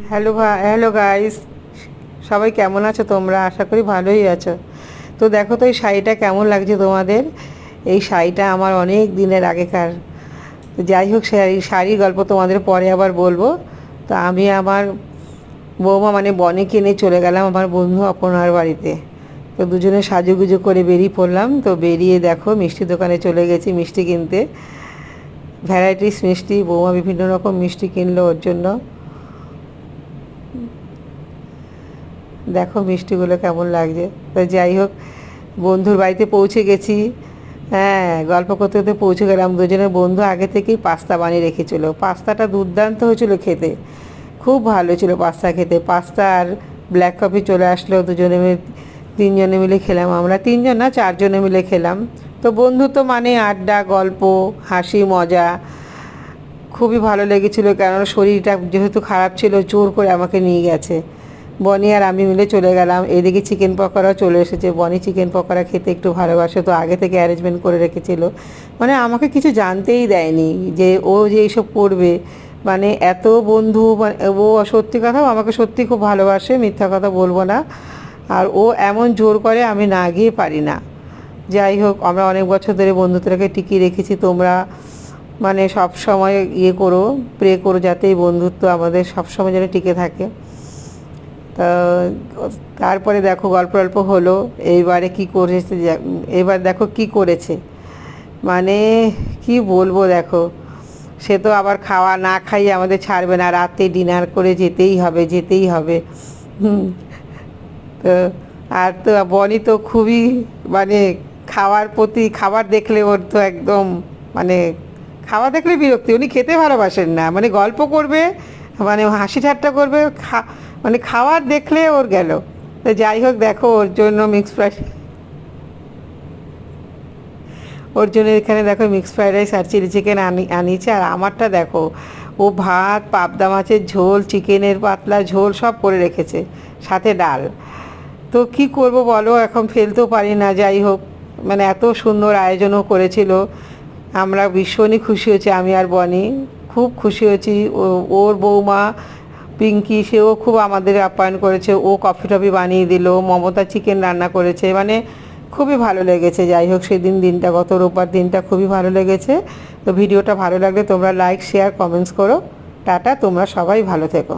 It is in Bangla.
হ্যালো গাইস, সবাই কেমন আছো তোমরা? আশা করি ভালোই আছো। তো দেখো তো এই শাড়িটা কেমন লাগছে তোমাদের। এই শাড়িটা আমার অনেক দিনের আগেকার। তো যাই হোক, শাড়ির গল্প তোমাদের পরে আবার বলবো। তো আমি আমার বৌমা মানে বনিকে নিয়ে চলে গেলাম আমার বন্ধু অপর্ণার বাড়িতে। তো দুজনে সাজুগুজু করে বেরিয়ে পড়লাম। তো বেরিয়ে দেখো মিষ্টি দোকানে চলে গেছি মিষ্টি কিনতে। ভ্যারাইটিস মিষ্টি, বৌমা বিভিন্ন রকম মিষ্টি কিনলো ওর জন্য। দেখো মিষ্টিগুলো কেমন লাগছে। তো যাই হোক, বন্ধুর বাড়িতে পৌঁছে গেছি। হ্যাঁ, গল্প করতে করতে পৌঁছে গেলাম। দুজনের বন্ধু আগে থেকেই পাস্তা বানিয়ে রেখেছিল। পাস্তাটা দুর্দান্ত হয়েছিল খেতে, খুব ভালো ছিল পাস্তা খেতে। পাস্তা আর ব্ল্যাক কফি চলে আসলো, দুজনে মিলে তিনজনে মিলে খেলাম। আমরা তিনজন না, চারজনে মিলে খেলাম। তো বন্ধু তো মানে আড্ডা, গল্প, হাসি, মজা খুবই ভালো লেগেছিলো। কেননা শরীরটা যেহেতু খারাপ ছিল, জোর করে আমাকে নিয়ে গেছে। বনি আর আমি মিলে চলে গেলাম। এদিকে চিকেন পকোড়াও চলে এসেছে। বনি চিকেন পকোড়া খেতে একটু ভালোবাসে, তো আগে থেকে অ্যারেঞ্জমেন্ট করে রেখেছিল। মানে আমাকে কিছু জানতেই দেয়নি যে ও যে এইসব করবে। মানে এত বন্ধু, মানে ও সত্যি কথা আমাকে সত্যি খুব ভালোবাসে, মিথ্যা কথা বলবো না। আর ও এমন জোর করে, আমি না গিয়ে পারি না। যাই হোক, আমরা অনেক বছর ধরে বন্ধুত্বটাকে টিকিয়ে রেখেছি। তোমরা মানে সব সময় ইয়ে করো, প্রে করো যাতে এই বন্ধুত্ব আমাদের সব সময় যেন টিকে থাকে। তা তারপরে দেখো গল্প গল্প হলো। এইবারে কি করেছে, এবার দেখো কি করেছে, মানে কি বলবো। দেখো, সে তো আবার খাওয়া না খাইয়ে আমাদের ছাড়বে না, রাতে ডিনার করে যেতেই হবে যেতেই হবে। হুম। তো আর তো বনি তো খুবই মানে খাওয়ার প্রতি, খাবার দেখলে ওর তো একদম মানে খাওয়া দেখলে বিরক্তি। উনি খেতে ভালোবাসেন না, মানে গল্প করবে, মানে হাসি ঠাট্টা করবে, মানে খাওয়ার দেখলে ওর গেল। তো যাই হোক, দেখো ওর জন্য এখানে দেখো মিক্সড ফ্রাইড রাইস আর চিলি চিকেন আনিয়েছে। আর আমারটা দেখো, ও ভাত, পাবদা মাছের ঝোল, চিকেনের পাতলা ঝোল সব করে রেখেছে, সাথে ডাল। তো কি করব বলো, এখন ফেলতেও পারি না। যাই হোক, মানে এত সুন্দর আয়োজনও করেছিল। আমরা ভীষণই খুশি হয়েছি, আমি আর বনি খুব খুশি হয়েছি। ওর বৌমা পিঙ্কি, সেও খুব আমাদের আপ্যায়ন করেছে। ও কফি টফি বানিয়ে দিল, মমতা চিকেন রান্না করেছে, মানে খুবই ভালো লেগেছে। যাই হোক, সেদিন দিনটা, গত রোববার দিনটা খুবই ভালো লেগেছে। তো ভিডিওটা ভালো লাগলে তোমরা লাইক, শেয়ার, কমেন্টস করো। টাটা, তোমরা সবাই ভালো থেকো।